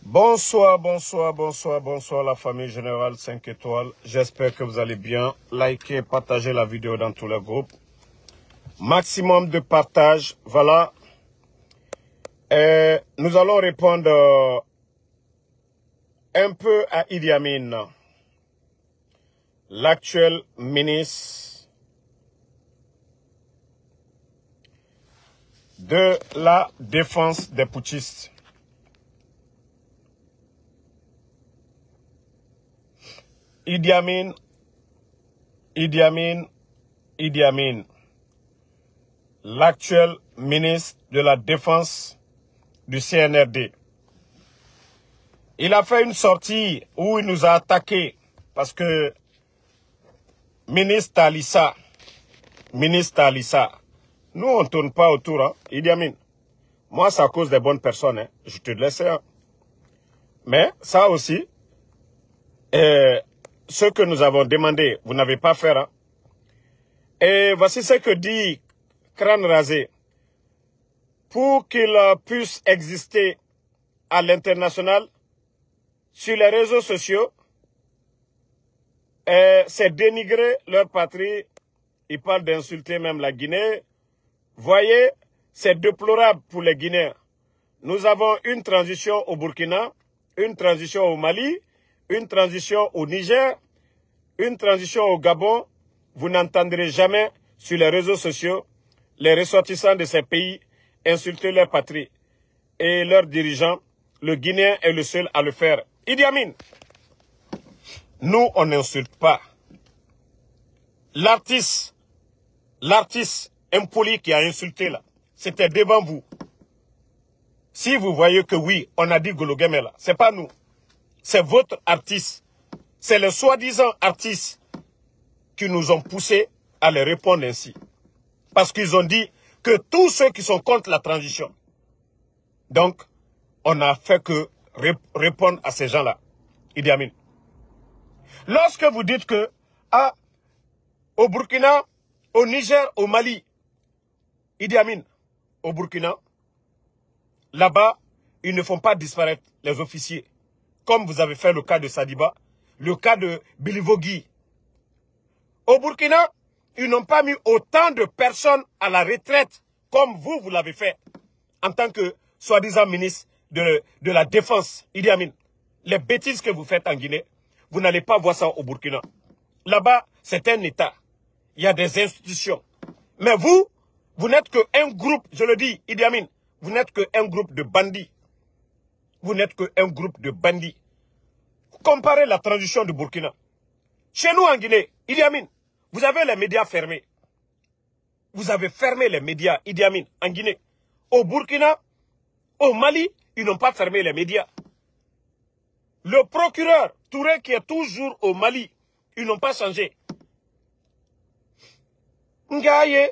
Bonsoir, bonsoir, bonsoir, bonsoir la famille Générale 5 étoiles. J'espère que vous allez bien. Likez, partagez la vidéo dans tous les groupes. Maximum de partage. Voilà. Nous allons répondre un peu à Idi Amin, l'actuel ministre de la défense des putschistes. Idi Amin, l'actuel ministre de la Défense du CNRD. Il a fait une sortie où il nous a attaqué parce que ministre Talissa, nous on ne tourne pas autour, hein, Idi Amin. Moi, c'est à cause des bonnes personnes, hein, je te laisse. Hein. Mais ça aussi, ce que nous avons demandé, vous n'avez pas fait. Hein. Et voici ce que dit Crâne Rasé. Pour qu'il puisse exister à l'international, sur les réseaux sociaux, c'est dénigrer leur patrie. Ils parlent d'insulter même la Guinée. Voyez, c'est déplorable pour les Guinéens. Nous avons une transition au Burkina, une transition au Mali, une transition au Niger, une transition au Gabon. Vous n'entendrez jamais sur les réseaux sociaux les ressortissants de ces pays insulter leur patrie et leurs dirigeants. Le Guinéen est le seul à le faire. Idi Amin, nous on n'insulte pas. L'artiste impoli qui a insulté là, c'était devant vous. Si vous voyez que oui, on a dit Golo Guémé là, c'est pas nous. C'est votre artiste. C'est les soi-disant artistes qui nous ont poussés à les répondre ainsi. Parce qu'ils ont dit que tous ceux qui sont contre la transition. Donc, on n'a fait que répondre à ces gens-là. Idi Amin. Lorsque vous dites que, au Burkina, au Niger, au Mali, Idi Amin, au Burkina, là-bas, ils ne font pas disparaître les officiers. Comme vous avez fait le cas de Sadiba, le cas de Bilivogui. Au Burkina, ils n'ont pas mis autant de personnes à la retraite comme vous l'avez fait en tant que soi-disant ministre de la Défense, Idi Amin. Les bêtises que vous faites en Guinée, vous n'allez pas voir ça au Burkina. Là-bas, c'est un État. Il y a des institutions. Mais vous n'êtes qu'un groupe, je le dis, Idi Amin, vous n'êtes qu'un groupe de bandits. Vous n'êtes qu'un groupe de bandits. Comparez la transition du Burkina. Chez nous en Guinée, Idi Amin, vous avez les médias fermés. Vous avez fermé les médias, Idi Amin, en Guinée. Au Burkina, au Mali, ils n'ont pas fermé les médias. Le procureur Touré qui est toujours au Mali, ils n'ont pas changé. Ngaye,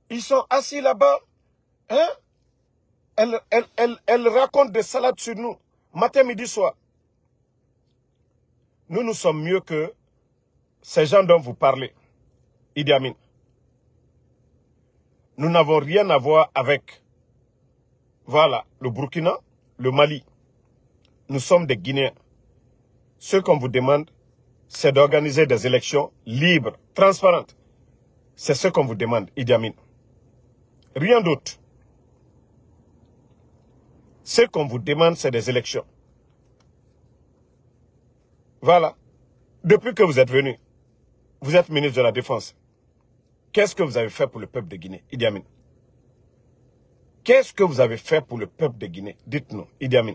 ils sont assis là-bas. Hein? Elle raconte des salades sur nous, matin, midi, soir. Nous sommes mieux que ces gens dont vous parlez, Idi Amin. Nous n'avons rien à voir avec, voilà, le Burkina, le Mali. Nous sommes des Guinéens. Ce qu'on vous demande, c'est d'organiser des élections libres, transparentes. C'est ce qu'on vous demande, Idi Amin. Rien d'autre. Ce qu'on vous demande, c'est des élections. Voilà. Depuis que vous êtes venu, vous êtes ministre de la Défense. Qu'est-ce que vous avez fait pour le peuple de Guinée, Idi Amin? Qu'est-ce que vous avez fait pour le peuple de Guinée? Dites-nous, Idi Amin.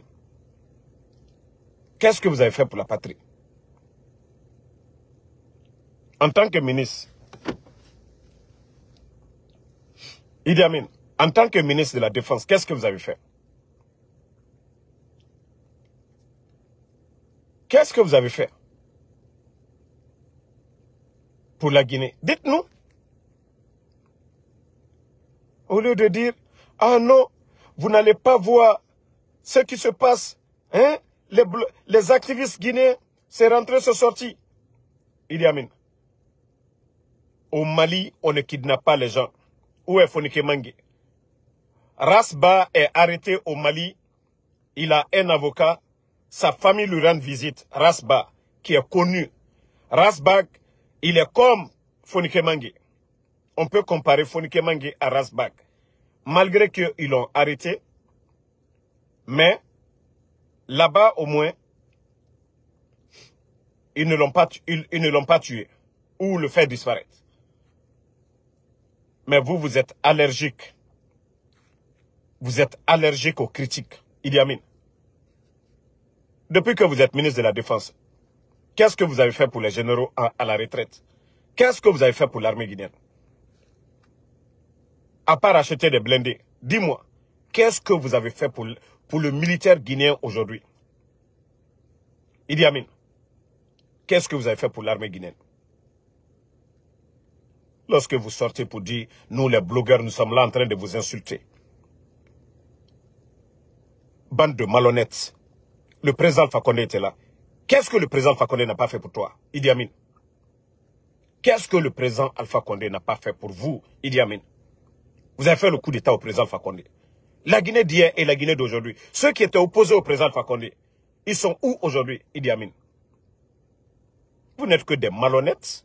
Qu'est-ce que vous avez fait pour la patrie? En tant que ministre, Idi Amin, en tant que ministre de la Défense, qu'est-ce que vous avez fait? Qu'est-ce que vous avez fait pour la Guinée? Dites-nous. Au lieu de dire, ah non, vous n'allez pas voir ce qui se passe. Hein? Les activistes guinéens, c'est rentré, c'est sorti. Idi Amin. Au Mali, on ne kidnappe pas les gens. Où est Fonike Mangue? Rasba est arrêté au Mali il a un avocat, sa famille lui rend visite, Rasbag, qui est connu. Rasbag, il est comme Fonike Mengue. On peut comparer Fonike Mengue à Rasbag. Malgré qu'ils l'ont arrêté, mais là-bas au moins, ils ne l'ont pas tué ou le fait disparaître. Mais vous, vous êtes allergique. Vous êtes allergique aux critiques. Idi Amin. Depuis que vous êtes ministre de la Défense, qu'est-ce que vous avez fait pour les généraux à la retraite? Qu'est-ce que vous avez fait pour l'armée guinéenne? À part acheter des blindés, dis-moi, qu'est-ce que vous avez fait pour le militaire guinéen aujourd'hui? Idi Amin, qu'est-ce que vous avez fait pour l'armée guinéenne? Lorsque vous sortez pour dire, nous les blogueurs, nous sommes là en train de vous insulter. Bande de malhonnêtes. Le président Alpha Condé était là. Qu'est-ce que le président Alpha Condé n'a pas fait pour toi, Idi Amin? Qu'est-ce que le président Alpha Condé n'a pas fait pour vous, Idi Amin? Vous avez fait le coup d'État au président Alpha Condé. La Guinée d'hier et la Guinée d'aujourd'hui, ceux qui étaient opposés au président Alpha Condé, ils sont où aujourd'hui, Idi Amin? Vous n'êtes que des malhonnêtes.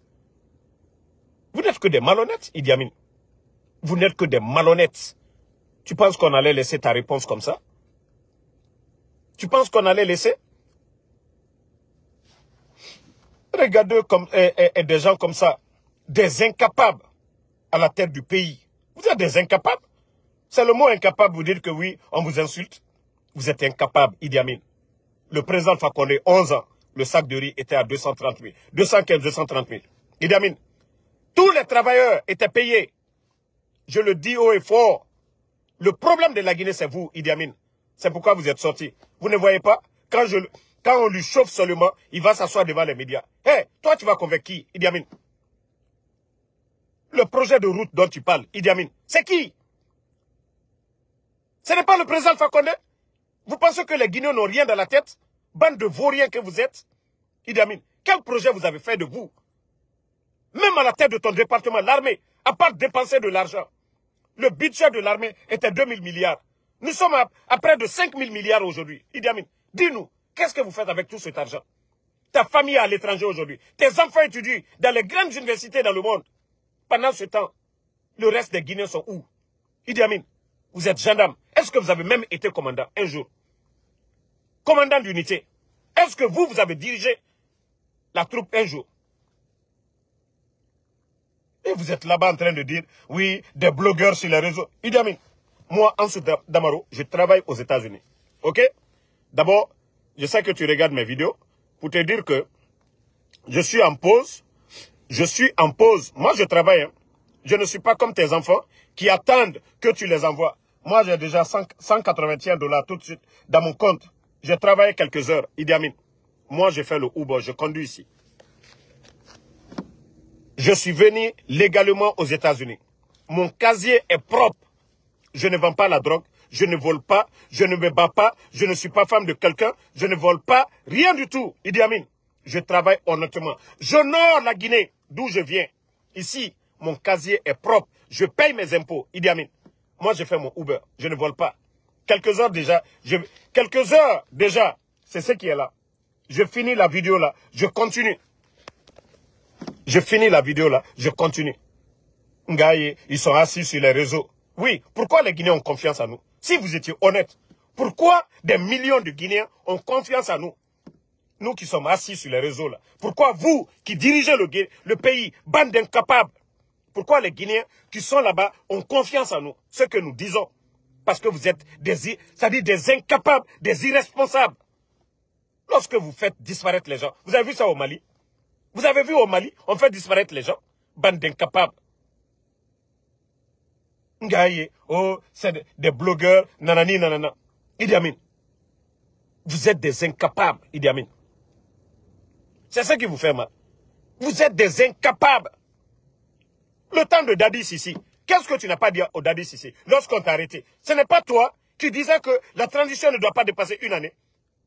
Vous n'êtes que des malhonnêtes, Idi Amin. Vous n'êtes que des malhonnêtes. Tu penses qu'on allait laisser ta réponse comme ça? Tu penses qu'on allait laisser? Regardez comme, des gens comme ça, des incapables à la tête du pays. Vous êtes des incapables. C'est le mot incapable, vous dites que oui, on vous insulte. Vous êtes incapable, Idi Amin. Le président Alpha Condé, 11 ans, le sac de riz était à 230 000. 215, 230 000. Idi Amin, tous les travailleurs étaient payés. Je le dis haut et fort. Le problème de la Guinée, c'est vous, Idi Amin. C'est pourquoi vous êtes sortis. Vous ne voyez pas? Quand on lui chauffe seulement, il va s'asseoir devant les médias. Hé, toi, tu vas convaincre qui, Idi Amin? Le projet de route dont tu parles, Idi Amin, c'est qui? Ce n'est pas le président Alpha Condé? Vous pensez que les Guinéens n'ont rien dans la tête? Bande de vauriens que vous êtes? Idi Amin, quel projet vous avez fait de vous? Même à la tête de ton département, l'armée, à part dépenser de l'argent. Le budget de l'armée était 2 000 milliards. Nous sommes à près de 5 000 milliards aujourd'hui. Idi Amin, dis-nous, qu'est-ce que vous faites avec tout cet argent? Ta famille est à l'étranger aujourd'hui. Tes enfants étudient dans les grandes universités dans le monde. Pendant ce temps, le reste des Guinéens sont où? Idi Amin, vous êtes gendarme. Est-ce que vous avez même été commandant un jour? Commandant d'unité. Est-ce que vous avez dirigé la troupe un jour? Et vous êtes là-bas en train de dire, oui, des blogueurs sur les réseaux. Idi Amin, moi, Ansou Damaro, je travaille aux États-Unis. Ok? D'abord, je sais que tu regardes mes vidéos pour te dire que je suis en pause. Je suis en pause. Moi, je travaille. Hein. Je ne suis pas comme tes enfants qui attendent que tu les envoies. Moi, j'ai déjà 181 $ tout de suite dans mon compte. J'ai travaillé quelques heures. Idi Amin, moi, j'ai fait le Uber. Je conduis ici. Je suis venu légalement aux États-Unis. Mon casier est propre. Je ne vends pas la drogue. Je ne vole pas. Je ne me bats pas. Je ne suis pas femme de quelqu'un. Je ne vole pas. Rien du tout. Idi Amin, je travaille honnêtement. J'honore la Guinée, d'où je viens. Ici, mon casier est propre. Je paye mes impôts. Idi Amin, moi, je fais mon Uber. Je ne vole pas. Quelques heures déjà. C'est ce qui est là. Je finis la vidéo là. Je continue. Je finis la vidéo là, je continue. Ngaye, ils sont assis sur les réseaux. Oui, pourquoi les Guinéens ont confiance en nous? Si vous étiez honnête, pourquoi des millions de Guinéens ont confiance en nous? Nous qui sommes assis sur les réseaux là. Pourquoi vous qui dirigez le pays, bande d'incapables, pourquoi les Guinéens qui sont là-bas ont confiance en nous? Ce que nous disons. Parce que vous êtes des incapables, des irresponsables. Lorsque vous faites disparaître les gens, vous avez vu ça au Mali? Vous avez vu au Mali, on fait disparaître les gens. Bande d'incapables. Ngaye, oh, c'est des blogueurs, nanani, nanana. Idi Amin, vous êtes des incapables, Idi Amin. C'est ça qui vous fait mal. Vous êtes des incapables. Le temps de Dadis ici, qu'est-ce que tu n'as pas dit au Dadis ici, lorsqu'on t'a arrêté? Ce n'est pas toi qui disais que la transition ne doit pas dépasser 1 année.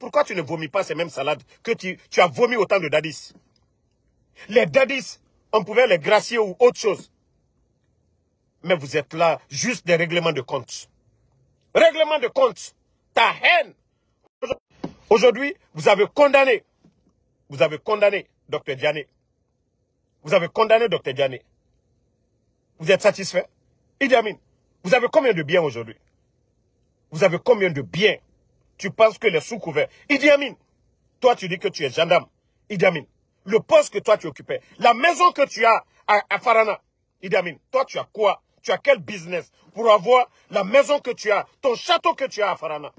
Pourquoi tu ne vomis pas ces mêmes salades que tu as vomi au temps de Dadis? Les daddies, on pouvait les gracier ou autre chose. Mais vous êtes là, juste des règlements de compte. Règlement de compte. Ta haine Aujourd'hui, vous avez condamné Dr Diané. Vous avez condamné Dr Diané. Vous êtes satisfait? Idi Amin, vous avez combien de biens aujourd'hui? Vous avez combien de biens? Tu penses que les sous-couverts... Idi Amin, toi tu dis que tu es gendarme. Idi Amin, le poste que toi tu occupais, la maison que tu as à Farana. Idi Amin, toi tu as quoi? Tu as quel business pour avoir la maison que tu as, ton château que tu as à Farana?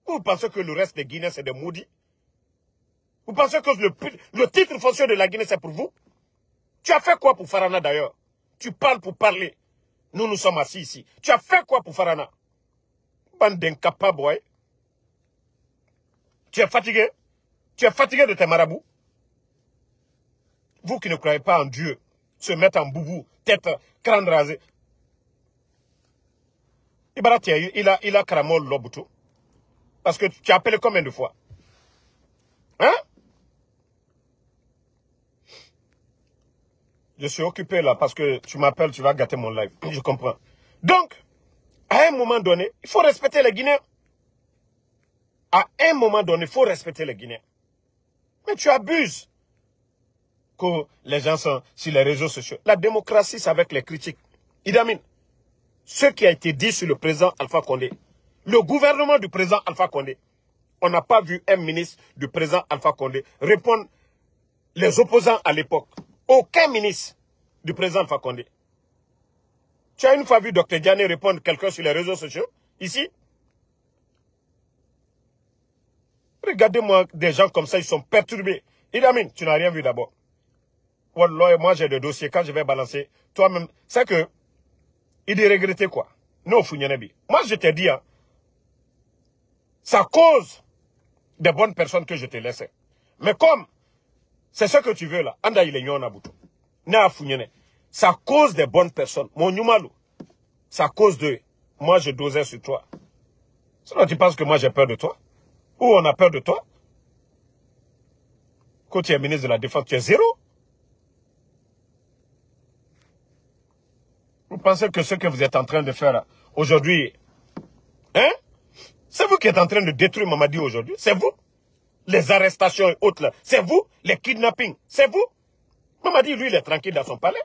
Vous pensez que le reste des Guinéens c'est des maudits? Vous pensez que le titre foncier de la Guinée c'est pour vous? Tu as fait quoi pour Farana d'ailleurs? Tu parles pour parler. Nous sommes assis ici. Tu as fait quoi pour Farana? Bande d'incapables, ouais. Tu es fatigué? Tu es fatigué de tes marabouts? Vous qui ne croyez pas en Dieu, se mettre en boubou, tête, crâne rasé. Il a caramol l'oboutou. Parce que tu as appelé combien de fois? Hein? Je suis occupé là parce que tu m'appelles, tu vas gâter mon live. Je comprends. Donc, à un moment donné, il faut respecter les Guinéens. À un moment donné, il faut respecter les Guinéens. Mais tu abuses que les gens sont sur les réseaux sociaux. La démocratie, c'est avec les critiques. Idi Amin, ce qui a été dit sur le président Alpha Condé, le gouvernement du président Alpha Condé, on n'a pas vu un ministre du président Alpha Condé répondre les opposants à l'époque. Aucun ministre du président Alpha Condé. Tu as une fois vu Dr Diané répondre quelqu'un sur les réseaux sociaux, ici? Regardez-moi des gens comme ça, ils sont perturbés. Idi Amin, tu n'as rien vu d'abord. Wallah, moi j'ai des dossiers, quand je vais balancer, toi-même, c'est que, il dit regretter quoi? Non, Founyanebi. Moi je t'ai dit, hein, ça cause des bonnes personnes que je te laissais. Mais comme, c'est ce que tu veux là, anda il est nyon aboutou. Na Founyane. Ça cause des bonnes personnes. Mon Numalou, ça cause de, moi je dosais sur toi. Sinon tu penses que moi j'ai peur de toi? Ou on a peur de toi? Quand tu es ministre de la Défense, tu es zéro. Vous pensez que ce que vous êtes en train de faire aujourd'hui, hein? C'est vous qui êtes en train de détruire Mamadi aujourd'hui. C'est vous. Les arrestations et autres là. C'est vous. Les kidnappings. C'est vous. Mamadi, lui, il est tranquille dans son palais.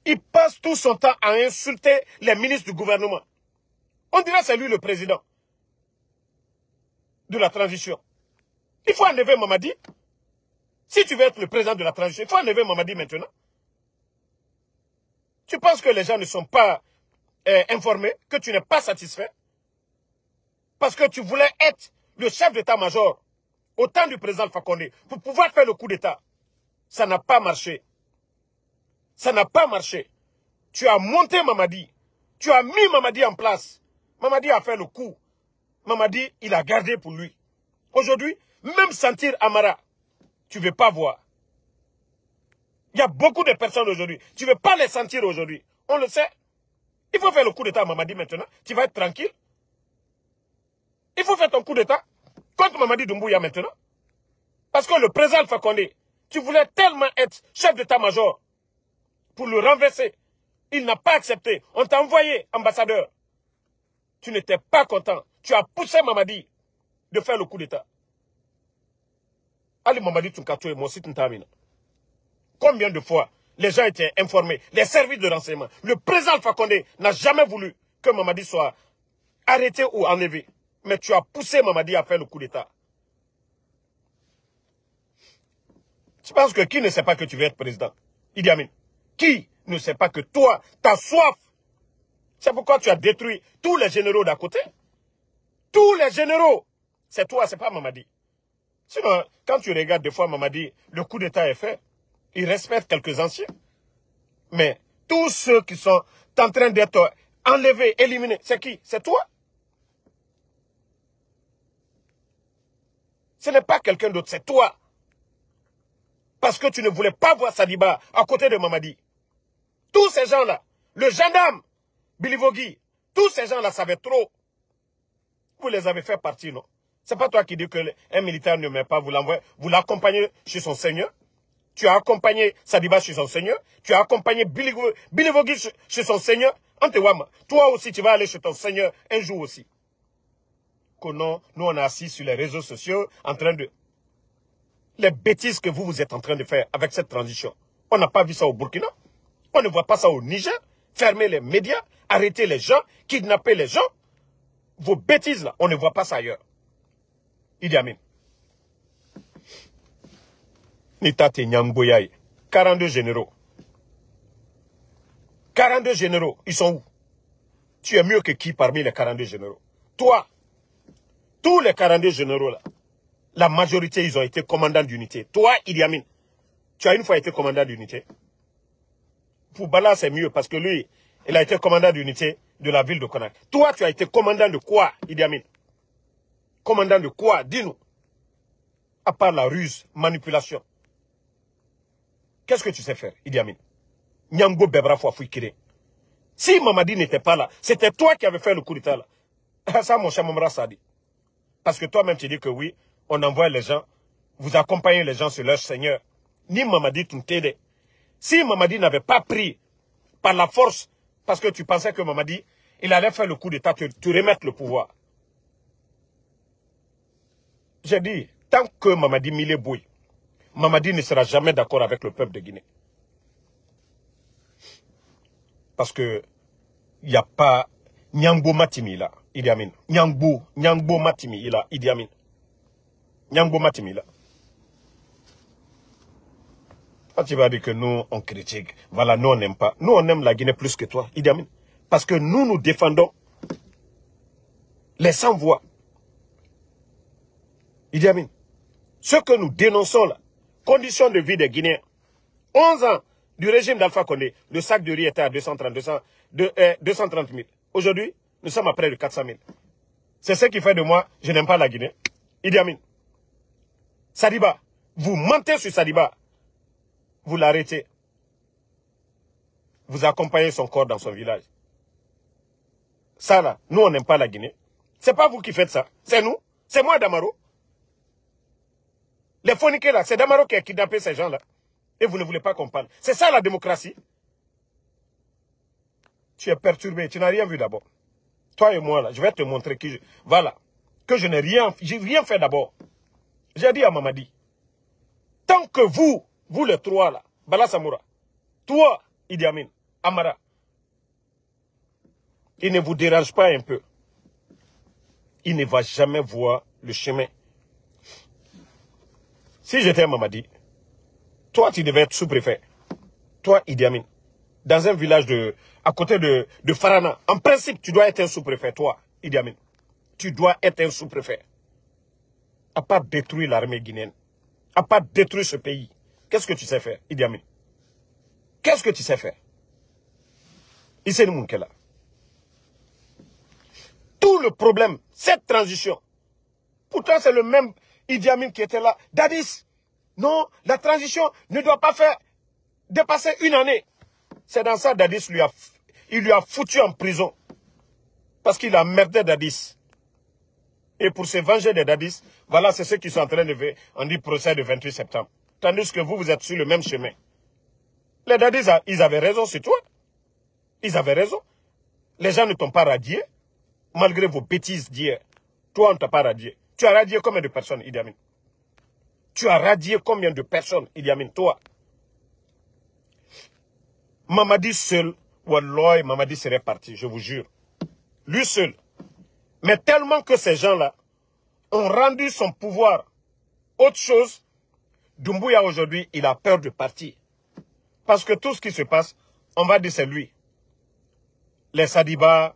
Il passe tout son temps à insulter les ministres du gouvernement. On dirait que c'est lui le président de la transition. Il faut enlever Mamadi. Si tu veux être le président de la transition, il faut enlever Mamadi maintenant. Tu penses que les gens ne sont pas informés, que tu n'es pas satisfait? Parce que tu voulais être le chef d'état-major au temps du président Alpha Condé pour pouvoir faire le coup d'état. Ça n'a pas marché. Ça n'a pas marché. Tu as monté Mamadi. Tu as mis Mamadi en place. Mamadi a fait le coup. Mamadi, il a gardé pour lui. Aujourd'hui, même sentir Amara, tu ne veux pas voir. Il y a beaucoup de personnes aujourd'hui. Tu ne veux pas les sentir aujourd'hui. On le sait. Il faut faire le coup d'état à Mamadi maintenant. Tu vas être tranquille. Il faut faire ton coup d'état contre Mamadi Doumbouya maintenant. Parce que le président Alpha Condé, tu voulais tellement être chef d'état-major pour le renverser. Il n'a pas accepté. On t'a envoyé ambassadeur. Tu n'étais pas content. Tu as poussé Mamadi de faire le coup d'état. Ali Mamadi Tunkato et Mossi Ntamina. Combien de fois les gens étaient informés, les services de renseignement. Le président Alpha Condé n'a jamais voulu que Mamadi soit arrêté ou enlevé. Mais tu as poussé Mamadi à faire le coup d'état. Tu penses que qui ne sait pas que tu veux être président? Idi Amin. Qui ne sait pas que toi, tu as soif? C'est pourquoi tu as détruit tous les généraux d'à côté. Tous les généraux. C'est toi, c'est pas Mamadi. Sinon, quand tu regardes des fois Mamadi, le coup d'état est fait. Il respecte quelques anciens. Mais tous ceux qui sont en train d'être enlevés, éliminés, c'est qui? C'est toi. Ce n'est pas quelqu'un d'autre, c'est toi. Parce que tu ne voulais pas voir Sadiba à côté de Mamadi. Tous ces gens-là, le gendarme, Bilivogui, tous ces gens-là savaient trop. Vous les avez fait partie, non? C'est pas toi qui dis qu'un militaire ne met pas, vous l'envoyez, vous l'accompagnez chez son seigneur. Tu as accompagné Sadiba chez son seigneur. Tu as accompagné Bilivogui chez son seigneur. Toi aussi, tu vas aller chez ton Seigneur un jour aussi. Que non, nous on est assis sur les réseaux sociaux en train de... Les bêtises que vous êtes en train de faire avec cette transition. On n'a pas vu ça au Burkina. On ne voit pas ça au Niger. Fermer les médias, arrêter les gens, kidnapper les gens. Vos bêtises là, on ne voit pas ça ailleurs. Idi Amin. Nitate Nyamboyaye. 42 généraux. 42 généraux, ils sont où? Tu es mieux que qui parmi les 42 généraux? Toi, tous les 42 généraux là, la majorité, ils ont été commandants d'unité. Toi, Idi Amin, tu as une fois été commandant d'unité. Pour Bala, c'est mieux parce que lui, il a été commandant d'unité de la ville de Conakry. Toi, tu as été commandant de quoi, Idi Amin? Commandant de quoi? Dis-nous. À part la ruse, manipulation. Qu'est-ce que tu sais faire, Idi Amin? Nyango Bebra Fouafouikire. Si Mamadi n'était pas là, c'était toi qui avais fait le coup d'état là. Ça, mon cher Mamra Sadi. Parce que toi-même, tu dis que oui, on envoie les gens, vous accompagnez les gens sur leur Seigneur. Ni Mamadi Tuntede. Si Mamadi n'avait pas pris par la force, parce que tu pensais que Mamadi, il allait faire le coup d'état, te remettre le pouvoir. J'ai dit, tant que Mamadi Mile Bouy, Mamadi ne sera jamais d'accord avec le peuple de Guinée. Parce que il n'y a pas Nyangbo Matimi là, Idi Amin. Nyangbo Matimi là, Idi Amin. Nyangbo Matimi là. Quand tu vas dire que nous, on critique, voilà, nous, on n'aime pas. Nous, on aime la Guinée plus que toi, Idi Amin. Parce que nous, nous défendons les sans-voix. Idi Amin. Ce que nous dénonçons là, conditions de vie des Guinéens. 11 ans du régime d'Alpha Condé, le sac de riz était à 230 000. Aujourd'hui, nous sommes à près de 400 000. C'est ce qui fait de moi, je n'aime pas la Guinée. Idi Amin. Sadiba, vous mentez sur Sadiba. Vous l'arrêtez. Vous accompagnez son corps dans son village. Ça là, nous on n'aime pas la Guinée. C'est pas vous qui faites ça. C'est nous. C'est moi Damaro. Les phoniqués là, c'est Damaro qui a kidnappé ces gens là. Et vous ne voulez pas qu'on parle. C'est ça la démocratie. Tu es perturbé. Tu n'as rien vu d'abord. Toi et moi là, je vais te montrer que voilà. Que je n'ai rien fait d'abord. J'ai dit à Mamadi. Tant que vous les trois là, Bala Samoura, toi, Idi Amin, Amara, il ne vous dérange pas un peu. Il ne va jamais voir le chemin. Si j'étais Mamadi, toi tu devais être sous-préfet. Toi, Idi Amin, dans un village à côté de Farana. En principe, tu dois être un sous-préfet, toi, Idi Amin. Tu dois être un sous-préfet. À part détruire l'armée guinéenne, à part détruire ce pays. Qu'est-ce que tu sais faire, Idi Amin? Qu'est-ce que tu sais faire? Isseni Moukela. Tout le problème, cette transition. Pourtant, c'est le même Idi Amin qui était là. Dadis, non, la transition ne doit pas faire dépasser une année. C'est dans ça Dadis il lui a foutu en prison. Parce qu'il a merdé Dadis. Et pour se venger de Dadis, voilà, c'est ceux qui sont en train de faire, on dit procès de 28 septembre. Tandis que vous êtes sur le même chemin. Les Dadis, ils avaient raison sur toi. Ils avaient raison. Les gens ne t'ont pas radié, malgré vos bêtises d'hier. Toi, on ne t'a pas radié. Tu as radié combien de personnes, Idi Amin? Tu as radié combien de personnes, Idi Amin, toi? Mamadi seul, Wallah, Mamadi serait parti, je vous jure. Lui seul. Mais tellement que ces gens-là ont rendu son pouvoir autre chose, Doumbouya aujourd'hui, il a peur de partir. Parce que tout ce qui se passe, on va dire c'est lui. Les Sadiba,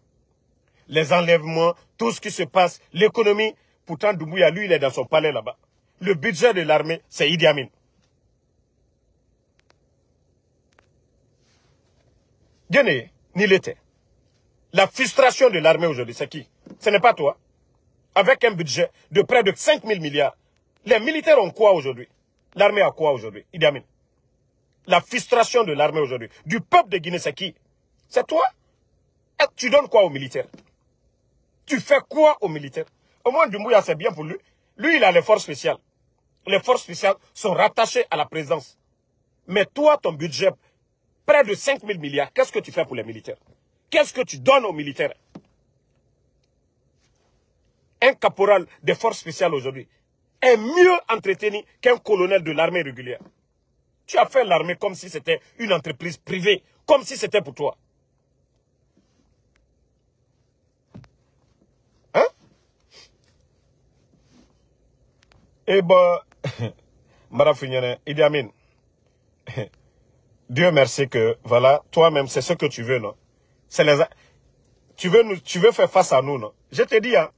les enlèvements, tout ce qui se passe, l'économie. Pourtant, Doumbouya, lui, il est dans son palais là-bas. Le budget de l'armée, c'est Idi Amin. Guinée, ni l'était. La frustration de l'armée aujourd'hui, c'est qui? Ce n'est pas toi. Avec un budget de près de 5 000 milliards. Les militaires ont quoi aujourd'hui? L'armée a quoi aujourd'hui? Idi Amin. La frustration de l'armée aujourd'hui, du peuple de Guinée, c'est qui? C'est toi? Et tu donnes quoi aux militaires? Tu fais quoi aux militaires? Au moins, Doumbouya, c'est bien pour lui. Lui, il a les forces spéciales. Les forces spéciales sont rattachées à la présidence. Mais toi, ton budget, près de 5 000 milliards, qu'est-ce que tu fais pour les militaires? Qu'est-ce que tu donnes aux militaires? Un caporal des forces spéciales aujourd'hui est mieux entretenu qu'un colonel de l'armée régulière. Tu as fait l'armée comme si c'était une entreprise privée, comme si c'était pour toi. Hein? Eh ben, Idi Amin, Dieu merci que, voilà, toi-même, c'est ce que tu veux, non? Tu veux faire face à nous, non? Je te dis, hein,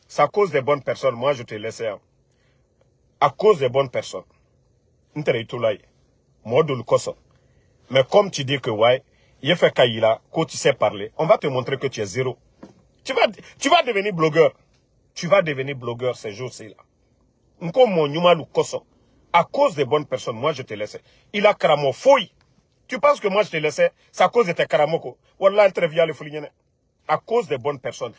c'est à cause des bonnes personnes, moi je te laisse, hein. À cause des bonnes personnes. Mais comme tu dis que, ouais, il fait Kaïla, quand tu sais parler, on va te montrer que tu es zéro. Tu vas devenir blogueur. Tu vas devenir blogueur ces jours-ci, là. À cause des bonnes personnes, moi je te laisse. Il a caramo fouille. Tu penses que moi je te laissais, c'est à cause de tes caramoko. Wallah, très bien le fouligne. À cause des bonnes personnes.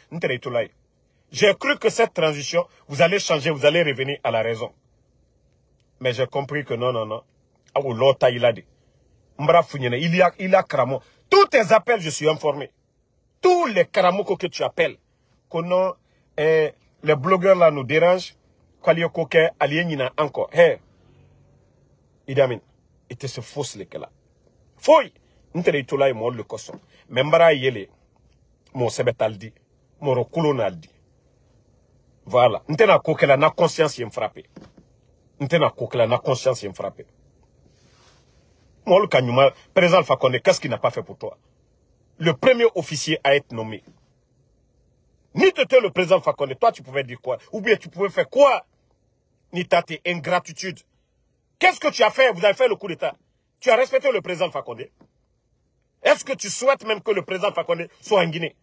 J'ai cru que cette transition, vous allez changer, vous allez revenir à la raison. Mais j'ai compris que non, non, non. Il a caramo. Tous tes appels, je suis informé. Tous les caramoko que tu appelles. Que non, les blogueurs là nous dérangent. Encore. Hey. Idi Amin. C'était ce fausse les là. Foi, n'tere itula mo le koso. Membara yele mo sebetaldi, mo rokulonaldi. Voilà, n'tena kokela na conscience yem frappé. N'tena kokela na conscience yem frappé. Mo le kanyuma, président Alpha Condé, qu'est-ce qu'il n'a pas fait pour toi? Le premier officier à être nommé. Ni t'étais le président Alpha Condé, toi tu pouvais dire quoi? Ou bien tu pouvais faire quoi? Ni t'as tes ingratitudes. Qu'est-ce que tu as fait? Vous avez fait le coup d'état. Tu as respecté le président Alpha Condé. Est-ce que tu souhaites même que le président Alpha Condé soit en Guinée?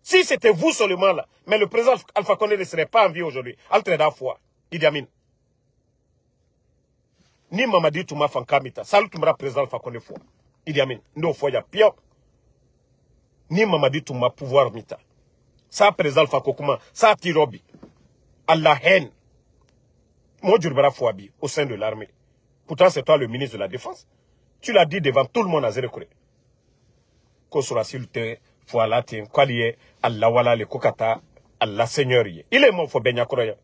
Si c'était vous seulement là, mais le président Alpha Condé ne serait pas en vie aujourd'hui. Altreda foi, Idi Amin. Ni Mamadi Touma Fankamita, salut Toumra président Alpha Condé foi. Idi Amin, no foi ya pire. Ni Mamadi Touma pouvoir mita. Ça président Alpha Kokuma, ça Tirobi. À la haine. Moi Djurbara Fouabi, au sein de l'armée. Pourtant c'est toi le ministre de la Défense. Tu l'as dit devant tout le monde à Zérekouré. Kosurasilte, voilà, Kwaliye, Allah wala le kokata, Allah seigneurie. Il est mort, faut Benyakoroya.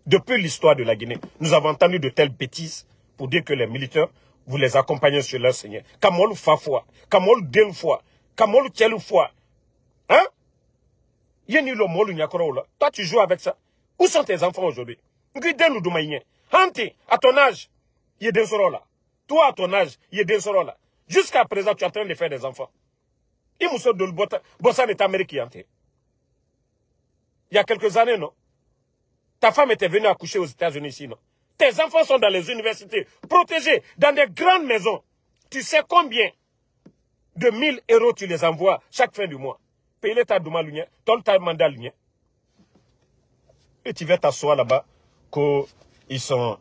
Depuis l'histoire de la Guinée, nous avons entendu de telles bêtises pour dire que les militaires, vous les accompagnez sur leur seigneur. Kamol Fafwa, Kamol Delfwa, Kamol Tchelfwa. Hein? Yenilo Molu Nyakorola. Toi, tu joues avec ça. Où sont tes enfants aujourd'hui? Ngridenu Doumaïnien. Hanti, à ton âge, il y a des là. Toi, à ton âge, il y a des là. Jusqu'à présent, tu es en train de faire des enfants. Il y a quelques années, non? Ta femme était venue accoucher aux États-Unis ici, non? Tes enfants sont dans les universités, protégés, dans des grandes maisons. Tu sais combien de 1000 euros tu les envoies chaque fin du mois? Paye ta doumalunien, ton ta mandalunien. Et tu vas t'asseoir là-bas, qu'ils sont,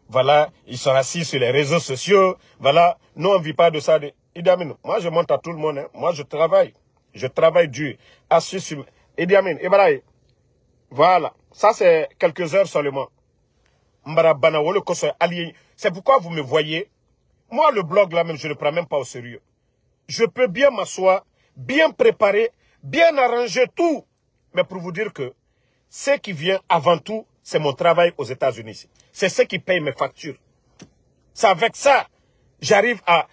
voilà, ils sont assis sur les réseaux sociaux, voilà, nous on ne vit pas de ça. Idi Amin, moi je monte à tout le monde, hein. Moi je travaille dur, assis sur... Idi Amin, Ibrahim, voilà, ça c'est quelques heures seulement. C'est pourquoi vous me voyez, moi le blog là même, je ne le prends même pas au sérieux. Je peux bien m'asseoir, bien préparer, bien arranger tout, mais pour vous dire que ce qui vient avant tout, c'est mon travail aux États-Unis. C'est ce qui paye mes factures. C'est avec ça, j'arrive à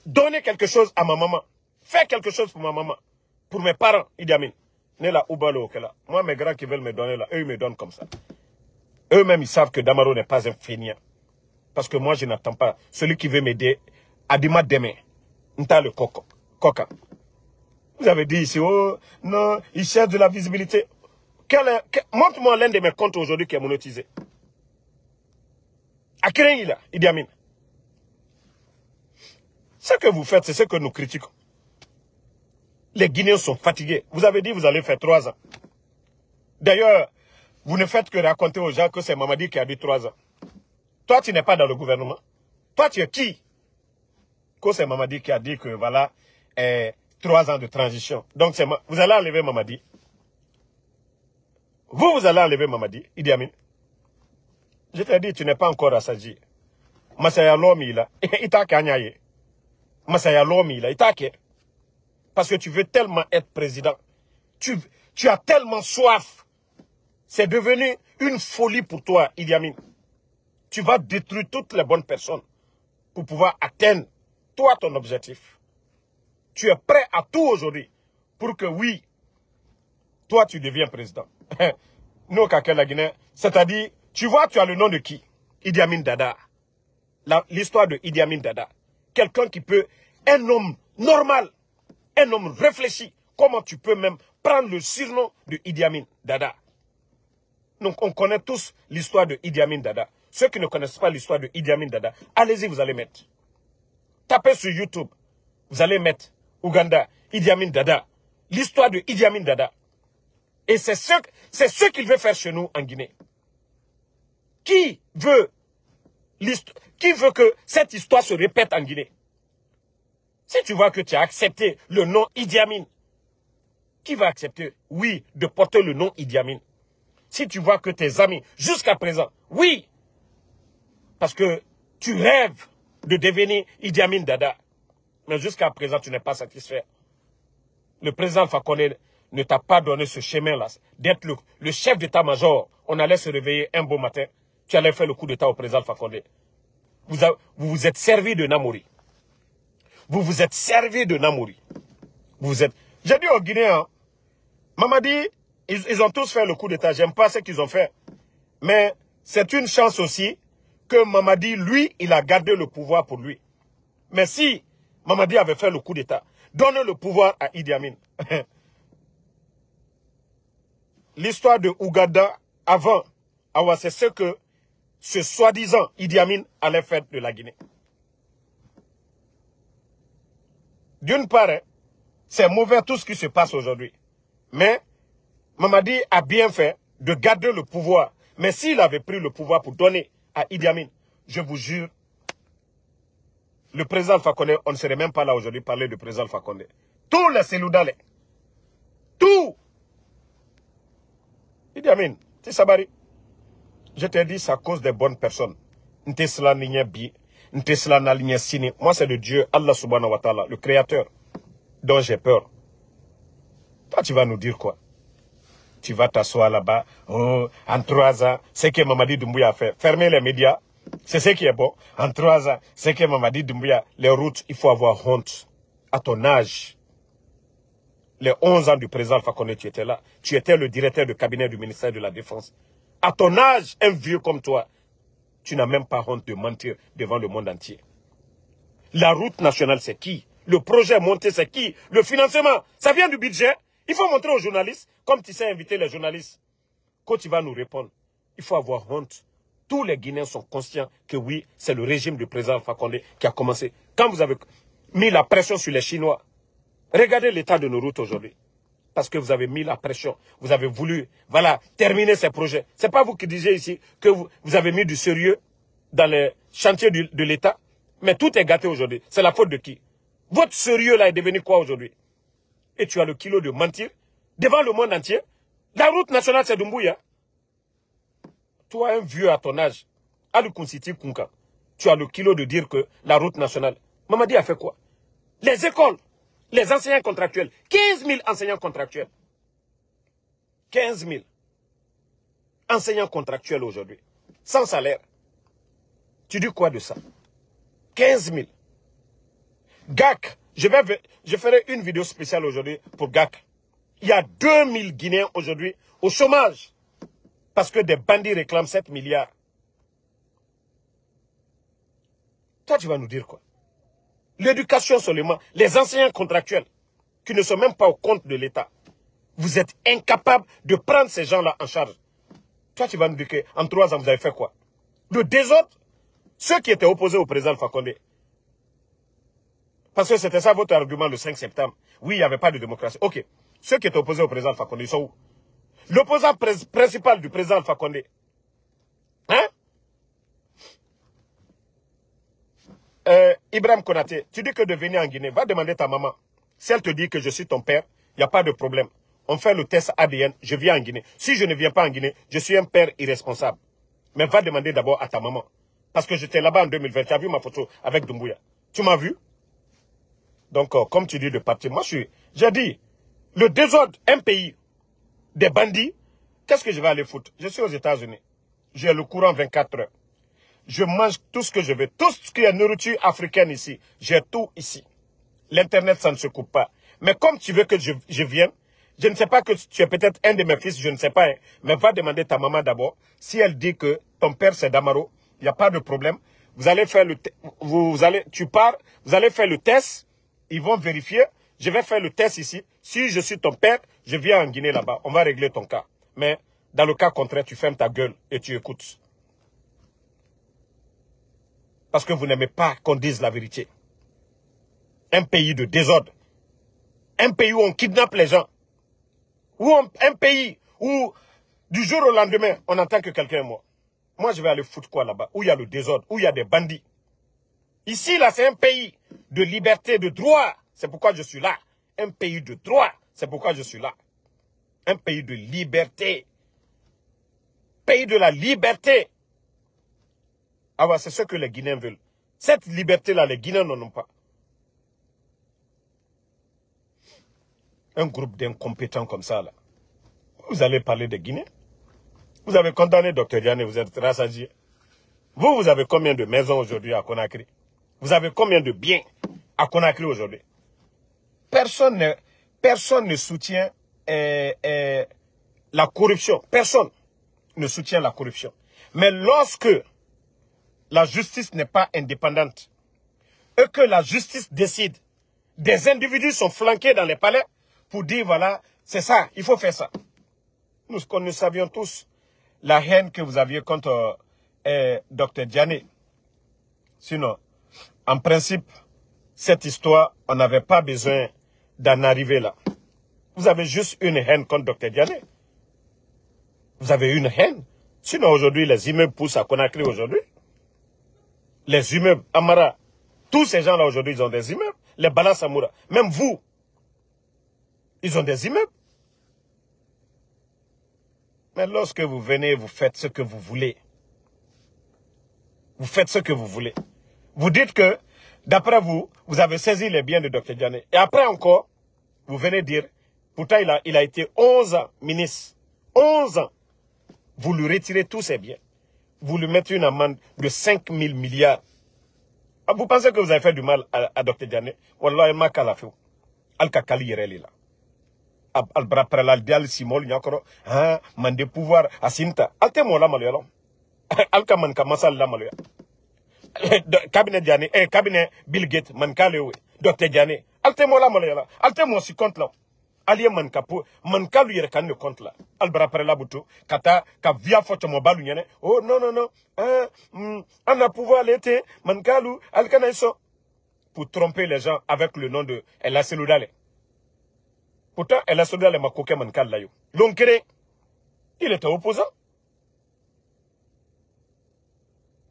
donner quelque chose à ma maman. Faire quelque chose pour ma maman. Pour mes parents, Idi Amin. Moi, mes grands qui veulent me donner là, eux, ils me donnent comme ça. Eux-mêmes, ils savent que Damaro n'est pas un feignant. Parce que moi, je n'attends pas. Celui qui veut m'aider, Adima demain. N'ta le coca. Vous avez dit ici, oh, non, il cherche de la visibilité. Montre-moi l'un de mes comptes aujourd'hui qui est monétisé. À quel il a, Idi Amin. Ce que vous faites, c'est ce que nous critiquons. Les Guinéens sont fatigués. Vous avez dit, vous allez faire 3 ans. D'ailleurs, vous ne faites que raconter aux gens que c'est Mamadi qui a dit 3 ans. Toi, tu n'es pas dans le gouvernement. Toi, tu es qui? Que c'est Mamadi qui a dit que, voilà, 3 ans de transition. Donc, vous allez enlever Mamadi. Vous allez enlever Mamadi, Idi Amin. Je t'ai dit, tu n'es pas encore assagi. Masaya Lomi, là, il t'a kanyaye. Masaya Lomi, là, il t'a. Parce que tu veux tellement être président. Tu as tellement soif. C'est devenu une folie pour toi, Idi Amin. Tu vas détruire toutes les bonnes personnes pour pouvoir atteindre, toi, ton objectif. Tu es prêt à tout aujourd'hui pour que, oui, toi, tu deviens président. Nous, Kakel la Guinée, c'est-à-dire, tu vois, tu as le nom de qui? Idi Amin Dada. L'histoire de Idi Amin Dada. Quelqu'un qui peut, un homme normal, un homme réfléchi. Comment tu peux même prendre le surnom de Idi Amin Dada? Donc, on connaît tous l'histoire de Idi Amin Dada. Ceux qui ne connaissent pas l'histoire de Idi Amin Dada, allez-y, vous allez mettre. Tapez sur YouTube. Vous allez mettre Ouganda, Idi Amin Dada. L'histoire de Idi Amin Dada. Et c'est ce qu'il veut faire chez nous en Guinée. Qui veut que cette histoire se répète en Guinée? Si tu vois que tu as accepté le nom Idi Amin, qui va accepter, oui, de porter le nom Idi Amin? Si tu vois que tes amis, jusqu'à présent, oui, parce que tu rêves de devenir Idi Amin Dada, mais jusqu'à présent, tu n'es pas satisfait. Le président Alpha Condé ne t'a pas donné ce chemin-là, d'être le chef d'état-major. On allait se réveiller un beau matin, tu allais faire le coup d'état au président Alpha Condé. Vous vous êtes servi de Namori. Vous vous êtes servi de Namori. J'ai dit aux Guinéens, Mamadi, ils ont tous fait le coup d'état. J'aime pas ce qu'ils ont fait. Mais c'est une chance aussi que Mamadi, lui, il a gardé le pouvoir pour lui. Mais si Mamadi avait fait le coup d'état, donne le pouvoir à Idi Amin. L'histoire de Ouganda, avant, c'est ce que ce soi-disant Idi Amin allait faire de la Guinée. D'une part, c'est mauvais tout ce qui se passe aujourd'hui. Mais Mamadi a bien fait de garder le pouvoir. Mais s'il avait pris le pouvoir pour donner à Idi Amin, je vous jure, le président Alpha Condé, on ne serait même pas là aujourd'hui parler du président Alpha Condé. Tous les Seloudalais, tout. Idi Amin, tu sabari, je te dis, c'est à cause des bonnes personnes. Moi, c'est de Dieu, Allah subhanahu wa ta'ala, le créateur, dont j'ai peur. Toi, tu vas nous dire quoi? Tu vas t'asseoir là-bas, oh, en 3 ans, ce que Mamadi Doumbouya a fait. Fermer les médias, c'est ce qui est bon. En 3 ans, ce que Mamadi Doumbouya, les routes, il faut avoir honte. À ton âge, les 11 ans du président Alpha Condé, tu étais là. Tu étais le directeur de cabinet du ministère de la Défense. À ton âge, un vieux comme toi, tu n'as même pas honte de mentir devant le monde entier. La route nationale, c'est qui? Le projet monté, c'est qui? Le financement, ça vient du budget. Il faut montrer aux journalistes, comme tu sais inviter les journalistes. Quand tu vas nous répondre, il faut avoir honte. Tous les Guinéens sont conscients que oui, c'est le régime du président Alpha Condé qui a commencé. Quand vous avez mis la pression sur les Chinois, regardez l'état de nos routes aujourd'hui. Parce que vous avez mis la pression. Vous avez voulu, voilà, terminer ces projets. Ce n'est pas vous qui disiez ici que vous avez mis du sérieux dans les chantiers de l'État. Mais tout est gâté aujourd'hui. C'est la faute de qui? Votre sérieux là est devenu quoi aujourd'hui? Et tu as le kilo de mentir devant le monde entier. La route nationale, c'est Doumbouya. Toi, un vieux à ton âge, Alukunsiti Kunka, tu as le kilo de dire que la route nationale. Mamadi a fait quoi? Les écoles, les enseignants contractuels. 15 000 enseignants contractuels. 15 000 enseignants contractuels aujourd'hui. Sans salaire. Tu dis quoi de ça? 15 000. GAC. Je ferai une vidéo spéciale aujourd'hui pour GAC. Il y a 2000 Guinéens aujourd'hui au chômage. Parce que des bandits réclament 7 milliards. Toi, tu vas nous dire quoi? L'éducation seulement, les enseignants contractuels, qui ne sont même pas au compte de l'État. Vous êtes incapables de prendre ces gens-là en charge. Toi, tu vas nous dire qu'en 3 ans, vous avez fait quoi? Le désordre, ceux qui étaient opposés au président Alpha Condé. Parce que c'était ça votre argument le 5 septembre. Oui, il n'y avait pas de démocratie. Ok. Ceux qui étaient opposés au président Alpha Condé, ils sont où? L'opposant principal du président Alpha Condé. Hein? Ibrahim Konaté, tu dis que de venir en Guinée, va demander ta maman. Si elle te dit que je suis ton père, il n'y a pas de problème. On fait le test ADN, je viens en Guinée. Si je ne viens pas en Guinée, je suis un père irresponsable. Mais va demander d'abord à ta maman. Parce que j'étais là-bas en 2020, tu as vu ma photo avec Doumbouya. Tu m'as vu? Donc, comme tu dis de partir, moi, j'ai dit, le désordre, un pays, des bandits, qu'est-ce que je vais aller foutre? Je suis aux États-Unis. J'ai le courant 24 heures. Je mange tout ce que je veux. Tout ce qui est nourriture africaine ici, j'ai tout ici. L'Internet, ça ne se coupe pas. Mais comme tu veux que je vienne, je ne sais pas que tu es peut-être un de mes fils, je ne sais pas, hein, mais va demander ta maman d'abord. Si elle dit que ton père c'est Damaro, il n'y a pas de problème. Vous allez faire tu pars, vous allez faire le test, ils vont vérifier. Je vais faire le test ici. Si je suis ton père, je viens en Guinée là-bas. On va régler ton cas. Mais dans le cas contraire, tu fermes ta gueule et tu écoutes. Parce que vous n'aimez pas qu'on dise la vérité. Un pays de désordre. Un pays où on kidnappe les gens. Un pays où, du jour au lendemain, on entend que quelqu'un est mort. Moi, je vais aller foutre quoi là-bas? Où il y a le désordre, où il y a des bandits. Ici, là, c'est un pays de liberté, de droit. C'est pourquoi je suis là. Un pays de droit. C'est pourquoi je suis là. Un pays de liberté. Pays de la liberté. Ah ouais, c'est ce que les Guinéens veulent. Cette liberté-là, les Guinéens n'en ont pas. Un groupe d'incompétents comme ça, là. Vous allez parler des Guinéens? Vous avez condamné Dr Diané, vous êtes rassasié. Vous avez combien de maisons aujourd'hui à Conakry? Vous avez combien de biens à Conakry aujourd'hui? Personne ne soutient la corruption. Personne ne soutient la corruption. Mais lorsque la justice n'est pas indépendante et que la justice décide, des individus sont flanqués dans les palais pour dire, voilà, c'est ça, il faut faire ça. Nous savions tous la haine que vous aviez contre Dr Diané. Sinon, en principe, cette histoire, on n'avait pas besoin d'en arriver là. Vous avez juste une haine contre Dr Diané. Vous avez une haine. Sinon, aujourd'hui, les immeubles poussent à Conakry aujourd'hui. Les immeubles, Amara, tous ces gens-là aujourd'hui, ils ont des immeubles. Les Bala Samoura, même vous, ils ont des immeubles. Mais lorsque vous venez, vous faites ce que vous voulez. Vous faites ce que vous voulez. Vous dites que, d'après vous, vous avez saisi les biens de Dr Diané. Et après encore, vous venez dire, pourtant il a été 11 ans ministre. 11 ans. Vous lui retirez tous ses biens. Vous lui mettez une amende de 5 000 milliards. Ah, vous pensez que vous avez fait du mal à Dr Diané? Wallah, il m'a calafé. Al-Kakali Yereli là. Al-Bra Prelal Dial Simol Nyakoro. Ah, mande pouvoir Asinta. Alte mo la maluya. Al-Kaman Kamasal la maluya. Cabinet Diané, cabinet Bill Gates, man kalewe. Dr Diané. Alte mo la maluya. Alte mo si compte là. Aliye man kapo, man kalu yere kan ne compte là. Al-Bra Prelal buto. Kata, ka via foto mo balu nyane. Oh, non, non, non. On a pouvoir l'été, man kalu, al-Kanaiso. Pour tromper les gens avec le nom de El Seloudale. Pourtant, El Seloudale m'a coqué man kal layo. L'onkere, il était opposant.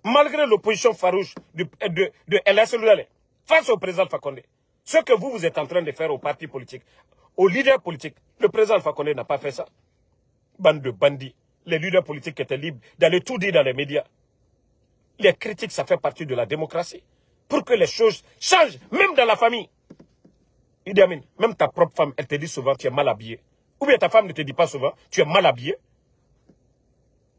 Malgré l'opposition farouche de El Seloudale, face au président Alpha Condé, ce que vous êtes en train de faire aux partis politiques, aux leaders politiques, le président Alpha Condé n'a pas fait ça. Bande de bandits, les leaders politiques étaient libres d'aller tout dire dans les médias. Les critiques, ça fait partie de la démocratie. Pour que les choses changent, même dans la famille. Idi Amin, même ta propre femme, elle te dit souvent tu es mal habillé. Ou bien ta femme ne te dit pas souvent tu es mal habillé.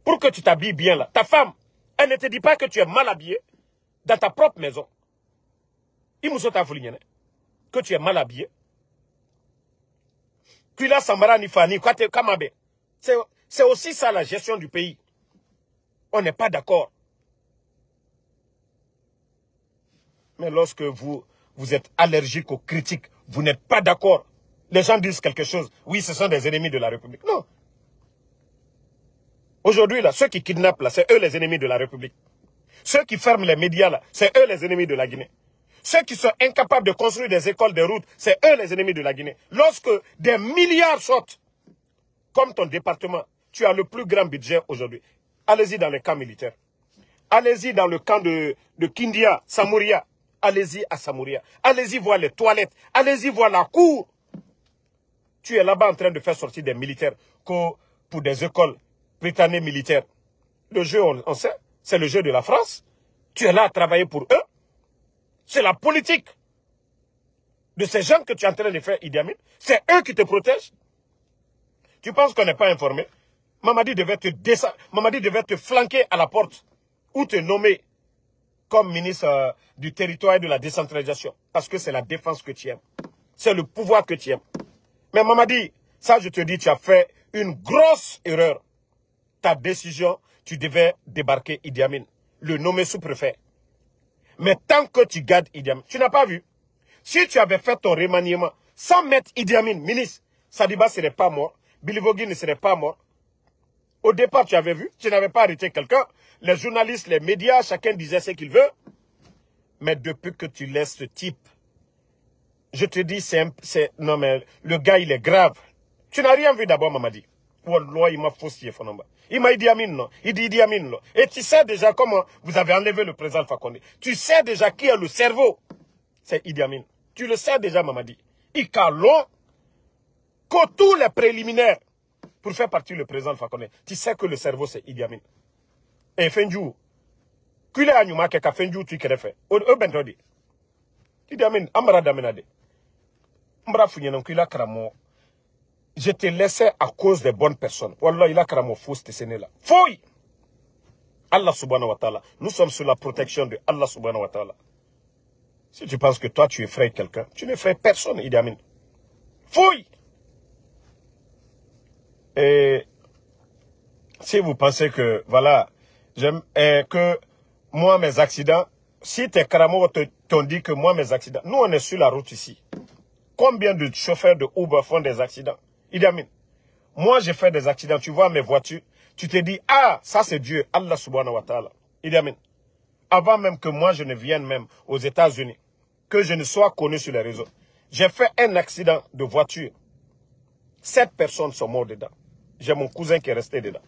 Pour que tu t'habilles bien là. Ta femme, elle ne te dit pas que tu es mal habillé dans ta propre maison. Il me que tu es mal habillé. Puis là, Samara Nifani, c'est aussi ça la gestion du pays. On n'est pas d'accord. Mais lorsque vous êtes allergique aux critiques, vous n'êtes pas d'accord. Les gens disent quelque chose. Oui, ce sont des ennemis de la République. Non. Aujourd'hui, là, ceux qui kidnappent, là, c'est eux les ennemis de la République. Ceux qui ferment les médias, là, c'est eux les ennemis de la Guinée. Ceux qui sont incapables de construire des écoles, des routes, c'est eux les ennemis de la Guinée. Lorsque des milliards sortent, comme ton département, tu as le plus grand budget aujourd'hui. Allez-y dans les camps militaires. Allez-y dans le camp de Kindia, Samouria. Allez-y à Samouria. Allez-y voir les toilettes. Allez-y voir la cour. Tu es là-bas en train de faire sortir des militaires pour des écoles britanniques militaires. Le jeu, on sait, c'est le jeu de la France. Tu es là à travailler pour eux. C'est la politique de ces gens que tu es en train de faire Idi Amin. C'est eux qui te protègent. Tu penses qu'on n'est pas informé? Mamadi devait te descendre, Mamadi devait te flanquer à la porte ou te nommer comme ministre du territoire et de la décentralisation. Parce que c'est la défense que tu aimes. C'est le pouvoir que tu aimes. Mais Mamadi, ça je te dis, tu as fait une grosse erreur. Ta décision, tu devais débarquer Idi Amin, le nommer sous-préfet. Mais tant que tu gardes Idi Amin, tu n'as pas vu. Si tu avais fait ton remaniement sans mettre Idi Amin, ministre, Sadiba ne serait pas mort, Bilivogui ne serait pas mort. Au départ, tu avais vu, tu n'avais pas arrêté quelqu'un. Les journalistes, les médias, chacun disait ce qu'il veut. Mais depuis que tu laisses ce type, je te dis, non mais le gars, il est grave. Tu n'as rien vu d'abord, Mamadi. Wallah, il m'a faussé, Fonamba. Il m'a Idi Amin, non. Il dit Idi Amin, non. Et tu sais déjà comment vous avez enlevé le président Alpha Condé. Tu sais déjà qui a le cerveau. C'est Idi Amin. Tu le sais déjà, Mamadi. Il calon que tous les préliminaires pour faire partie le président Alpha Condé. Tu sais que le cerveau, c'est Idi Amin. Et Fendjou, qu'il a anyuma que Fendjou tu qu'elle fait. Au bentodi. Idi Amin, amara damenade. Mbra funyenon qu'il a kramo. Je te laissais à cause des bonnes personnes. Wallah, il a kramo faux ce là. Fouille! Allah subhanahu wa ta'ala. Nous sommes sous la protection de Allah subhanahu wa ta'ala. Si tu penses que toi, tu effraies quelqu'un, tu n'effraies personne, Idi Amin. Fouille! Et si vous pensez que, voilà, que moi, mes accidents, si tes cramos t'ont dit que moi, mes accidents, nous, on est sur la route ici. Combien de chauffeurs de Uber font des accidents? Idi Amin, moi, j'ai fait des accidents, tu vois mes voitures, tu te dis, ah, ça c'est Dieu, Allah subhanahu wa ta'ala. Idi Amin, avant même que moi, je ne vienne même aux États-Unis, que je ne sois connu sur les réseaux, j'ai fait un accident de voiture. 7 personnes sont mortes dedans. J'ai mon cousin qui est resté dedans.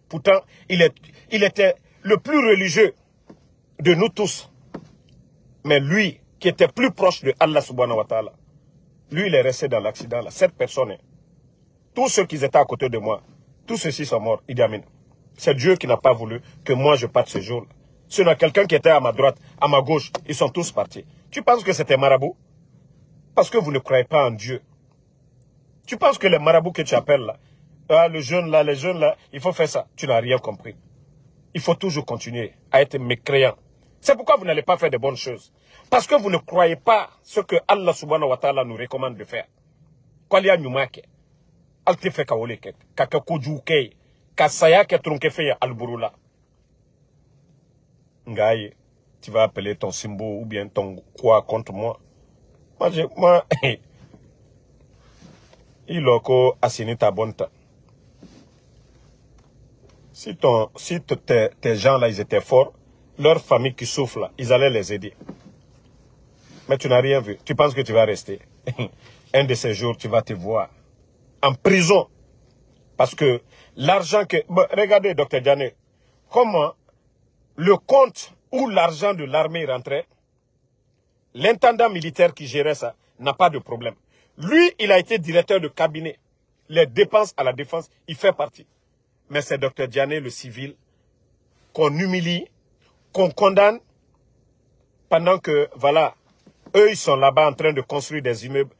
Pourtant, il était le plus religieux de nous tous. Mais lui, qui était plus proche de Allah subhanahu wa ta'ala, lui, il est resté dans l'accident là. 7 personnes. Tous ceux qui étaient à côté de moi, tous ceux-ci sont morts. Idi Amin. C'est Dieu qui n'a pas voulu que moi je parte ce jour-là. Sinon, quelqu'un qui était à ma droite, à ma gauche, ils sont tous partis. Tu penses que c'était marabout? Parce que vous ne croyez pas en Dieu. Tu penses que les marabouts que tu appelles là, les jeunes là, il faut faire ça. Tu n'as rien compris. Il faut toujours continuer à être mécréant. C'est pourquoi vous n'allez pas faire de bonnes choses. Parce que vous ne croyez pas ce que Allah subhanahu wa ta'ala nous recommande de faire. Kwalia nyumake. Alte fe kawoleke. Kaka kujuke. Kasaya ke trunke fe alburula. Ngaye, tu vas appeler ton Simbo ou bien ton quoi contre moi. Moi, il loko asini ta bonta. Si tes gens là, ils étaient forts, leur famille qui souffre là, ils allaient les aider. Mais tu n'as rien vu. Tu penses que tu vas rester. Un de ces jours, tu vas te voir en prison. Parce que l'argent que... Bon, regardez, Dr Diané, comment le compte où l'argent de l'armée rentrait, l'intendant militaire qui gérait ça n'a pas de problème. Lui, il a été directeur de cabinet. Les dépenses à la défense, il fait partie. Mais c'est Dr Diané, le civil, qu'on humilie, qu'on condamne, pendant que, voilà, eux, ils sont là-bas en train de construire des immeubles,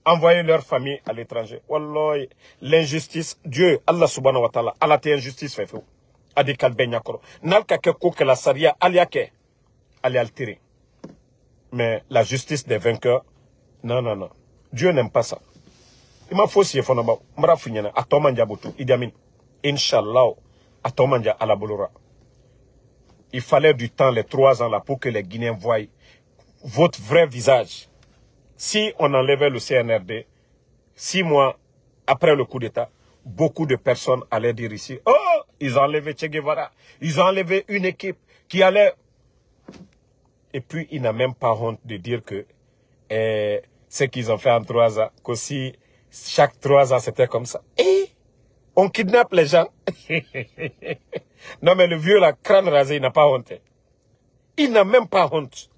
envoyer leur famille à l'étranger. Wallah, l'injustice, Dieu, Allah subhanahu wa ta'ala, Allah te injustice fait fou. Adi kalbe nyakoro. Nalka keko que la saria aliake, ali altéré. Mais la justice des vainqueurs, non, non, non. Dieu n'aime pas ça. Il m'a faussé, fonaba, mra funyana, atomanja botu, Idi Amin. Inch'Allah, atomanja à la bolora. Il fallait du temps, les 3 ans là, pour que les Guinéens voient votre vrai visage. Si on enlevait le CNRD, 6 mois après le coup d'État, beaucoup de personnes allaient dire ici, oh, ils ont enlevé Che Guevara, ils ont enlevé une équipe qui allait... Et puis, il n'a même pas honte de dire que ce qu'ils ont fait en 3 ans, qu'aussi, chaque 3 ans, c'était comme ça. Et on kidnappe les gens. Non, mais le vieux, la crâne rasé, il n'a pas honte. Il n'a même pas honte.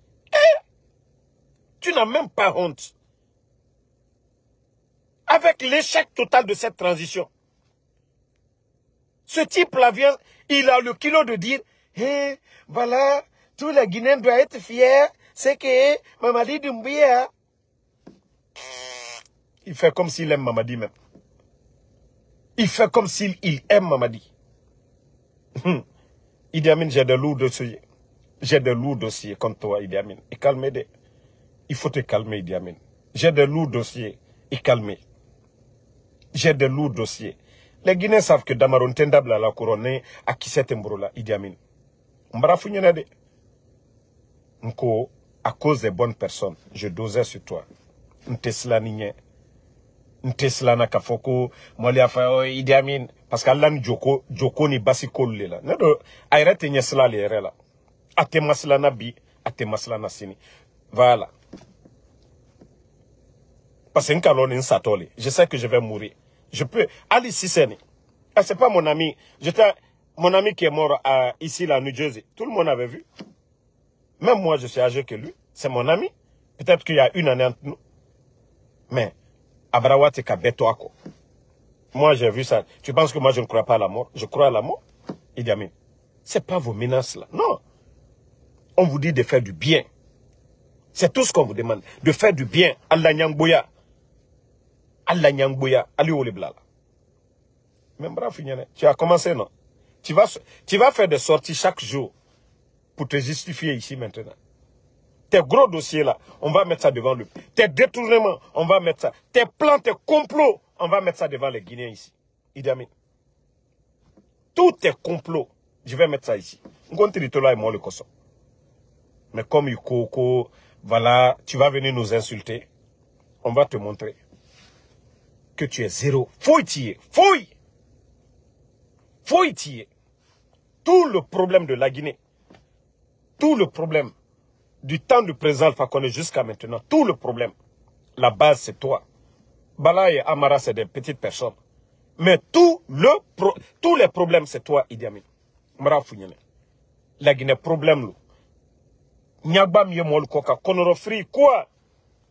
Tu n'as même pas honte. Avec l'échec total de cette transition. Ce type-là vient, il a le kilo de dire, hey, voilà, tous les Guinéens doivent être fiers, c'est que Mamadi Doumbouya, Il fait comme s'il aime Mamadi même. Il fait comme s'il aime Mamadi. Idi Amin, j'ai de lourds dossiers. J'ai de lourds dossiers contre toi, Idi Amin. Et calmez-les. Il faut te calmer, Idi Amin. J'ai de lourds dossiers. Et calmez. J'ai de lourds dossiers. Les Guinéens savent que Damaron Tendable à la couronne à qui c'est Mbrola, Idi Amin. Mbara Founyane. Nko, à cause des bonnes personnes, je dosais sur toi. Ntesla nigne. Ntesla na kafoko. Moli afa Idi Amin. Parce qu'Allah ni Joko ni basi kolule la. Nedo, ayre te nyesla le yere la. Ate masla na bi, ate masla na sini. Voilà. Parce que Nkalon Satoli, je sais que je vais mourir. Je peux. Ali Sisseni. Ah, c'est pas mon ami. Mon ami qui est mort ici, là, à New Jersey. Tout le monde avait vu. Même moi, je suis âgé que lui. C'est mon ami. Peut-être qu'il y a une année entre nous. Mais, Abrawate Kabetoako. Moi, j'ai vu ça. Tu penses que moi, je ne crois pas à la mort? Je crois à la mort. Idi Amin. C'est pas vos menaces, là. Non. On vous dit de faire du bien. C'est tout ce qu'on vous demande. De faire du bien. Allah Nyangboya. Allah Nyangboya. Ali Oleblala. Mais bref, tu as commencé, non? Tu vas faire des sorties chaque jour pour te justifier ici maintenant. Tes gros dossiers là, on va mettre ça devant lui. Tes détournements, on va mettre ça. Tes plans, tes complots, on va mettre ça devant les Guinéens ici. Idi Amin. Tous tes complots, je vais mettre ça ici. Mais comme Yukoko, voilà, tu vas venir nous insulter. On va te montrer que tu es zéro. Fouille. Tout le problème de la Guinée, tout le problème du temps du président Alpha Condé jusqu'à maintenant, tout le problème, la base c'est toi. Bala et Amara c'est des petites personnes. Mais tous les problèmes c'est toi, Idi Amin. Mara Founyane. La Guinée problème, Nyagba Miemol Koka, Konorofri, quoi?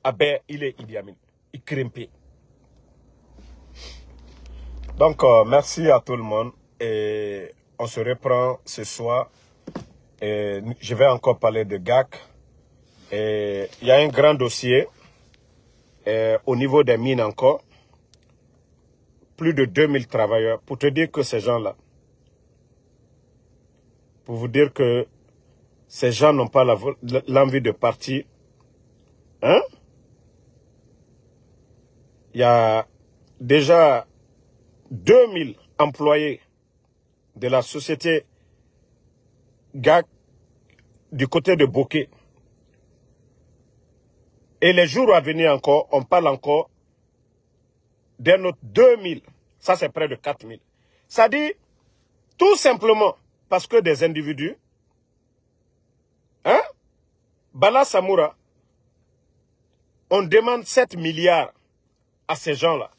Ah ben, il est Idi Amin. Il crimpe. Donc, merci à tout le monde. Et on se reprend ce soir. Et je vais encore parler de GAC. Et il y a un grand dossier au niveau des mines encore. Plus de 2000 travailleurs. Pour te dire que ces gens-là, pour vous dire que ces gens n'ont pas l'envie de partir. Hein? Il y a déjà 2000 employés de la société GAC du côté de Bokeh. Et les jours à venir encore, on parle encore d'un autre 2000. Ça, c'est près de 4000. Ça dit, tout simplement, parce que des individus, hein, Bala Samoura, on demande 7 milliards à ces gens-là.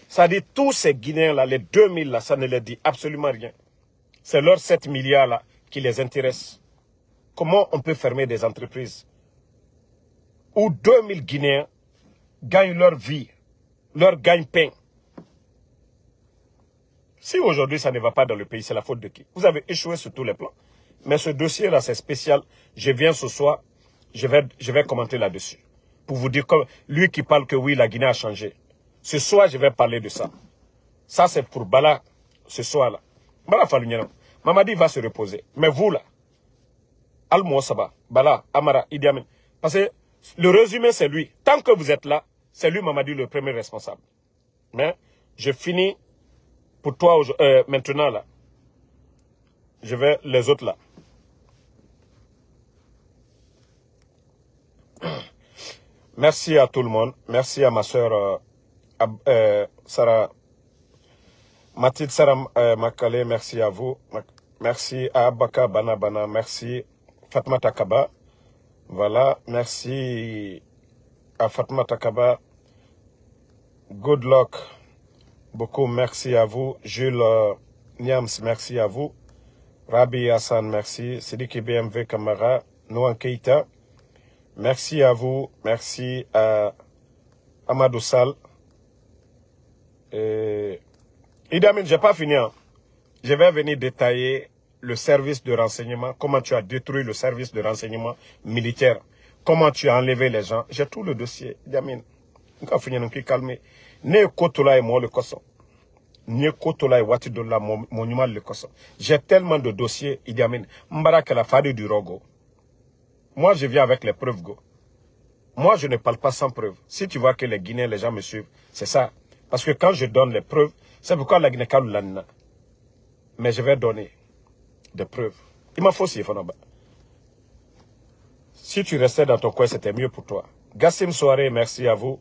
Ça dit, tous ces Guinéens-là, les 2000 là, ça ne leur dit absolument rien. C'est leurs 7 milliards-là qui les intéressent. Comment on peut fermer des entreprises où 2000 Guinéens gagnent leur vie, leur gagne-pain? Si aujourd'hui ça ne va pas dans le pays, c'est la faute de qui? Vous avez échoué sur tous les plans. Mais ce dossier-là, c'est spécial. Je viens ce soir, je vais commenter là-dessus. Pour vous dire, comme lui qui parle que oui, la Guinée a changé. Ce soir, je vais parler de ça. Ça, c'est pour Bala, ce soir-là. Bala Falunyana. Mamadi va se reposer. Mais vous, là, Al Saba, Bala, Amara, Idi Amin. Parce que le résumé, c'est lui. Tant que vous êtes là, c'est lui, Mamadi, le premier responsable. Mais je finis pour toi maintenant, là. Je vais les autres, là. Merci à tout le monde. Merci à ma soeur Sarah. Mathilde Sarah Makale, merci à vous. Merci à Abaka Bana, merci. Fatma Takaba. Voilà, merci à Fatma Takaba. Good luck. Beaucoup merci à vous. Jules Niams, merci à vous. Rabi Hassan, merci. Sidiki BMW Kamara. Nouan Keita. Merci à vous. Merci à Amadou Sall. Idi Amin, je n'ai pas fini. Hein. Je vais venir détailler le service de renseignement, comment tu as détruit le service de renseignement militaire, comment tu as enlevé les gens. J'ai tout le dossier, Idi Amin. nka funyana ki calmer ne kotola et moi le koso ne kotola et wati dola monument le koso j'ai tellement de dossiers Idi Amin mbaraka la fadi du rogo moi je viens avec les preuves go moi je ne parle pas sans preuves si tu vois que les Guinéens les gens me suivent c'est ça parce que quand je donne les preuves c'est pourquoi la Guinée kalulana mais je vais donner des preuves il m'a faussé Fanaba. Si tu restais dans ton coin, c'était mieux pour toi. Gassim Soare, merci à vous.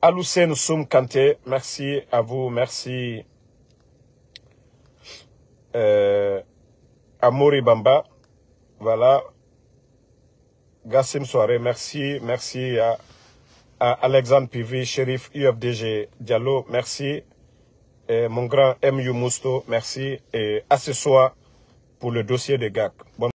Aloussen Soum Kanté, merci à vous. Merci. Amouri Bamba, voilà. Gassim Soare, merci. Merci à Alexandre Pivi, Shérif UFDG Diallo, merci. Et mon grand M.U. Mousto, merci. Et à ce soir pour le dossier de GAC. Bonne